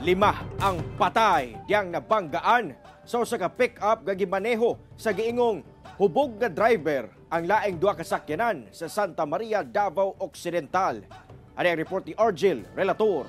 5 ang patay diyang nabanggaan sa usa ka pick-up nga gimaneho sa giingong hubog nga driver ang laing duha ka sakyanan sa Santa Maria, Davao Occidental. Ano ang report ni Argel Relator?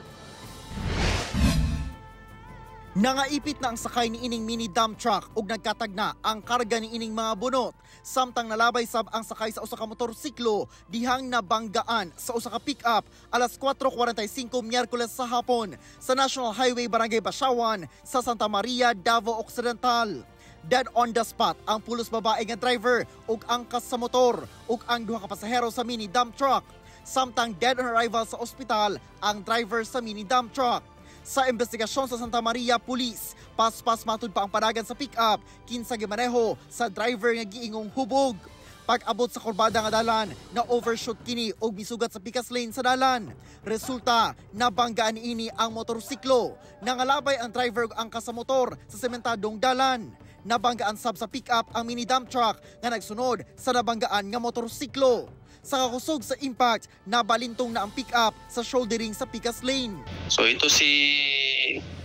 Nangaipit na ang sakay ni ining mini dump truck ug nagkatagna ang karga ni ining mga bunot. Samtang nalabay sab ang sakay sa usa ka motorsiklo dihang nabanggaan sa usa ka pick-up alas 4:45 Miyerkules sa hapon sa National Highway Barangay Basyawan sa Santa Maria, Davao Occidental. Dead on the spot ang pulos babae nga driver ug angkas sa motor ug ang duha ka pasahero sa mini dump truck. Samtang dead on arrival sa ospital ang driver sa mini dump truck. Sa investigasyon sa Santa Maria Police, paspas matud pa ang panagan sa pick-up kinsa gimaneho sa driver nga giingong hubog. Pag-abot sa kurbada nga dalan, na overshoot kini og misugat sa pikas lane sa dalan. Resulta, nabanggaan ini ang motorsiklo. Nangalabay ang driver ug angkas sa motor sa sementadong dalan. Nabanggaan sab sa pick-up ang mini dump truck nga nagsunod sa nabanggaan nga motorsiklo. Sa kakusog sa impact, nabalintong na ang pick-up sa shouldering sa pikas lane. So ito si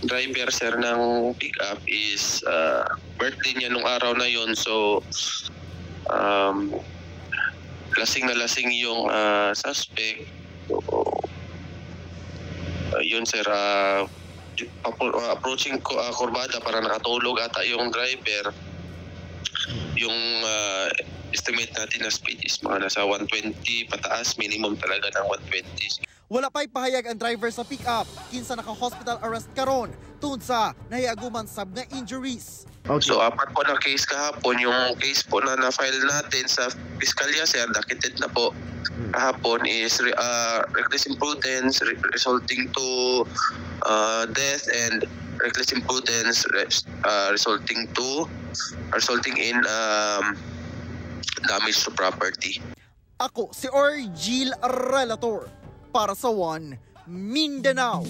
driver sir ng pick-up is birthday niya nung araw na yon. So lasing na lasing yung suspect. So, yun sir, approaching kurbada para nakatulog ata yung driver. Yung estimate natin na speed is mga nasa 120 pataas, minimum talaga ng 120. Wala pa'y pahayag ang driver sa pick-up kinsa naka-hospital arrest karon tungod sa nahiaguman sab nga injuries. Okay. So apat po na case kahapon, yung case po na na-file natin sa Piskalya sir, dakited na po kahapon is reckless imprudence resulting to death and reckless imprudence resulting in damage to property. Ako si Argel Relator para sa One Mindanao.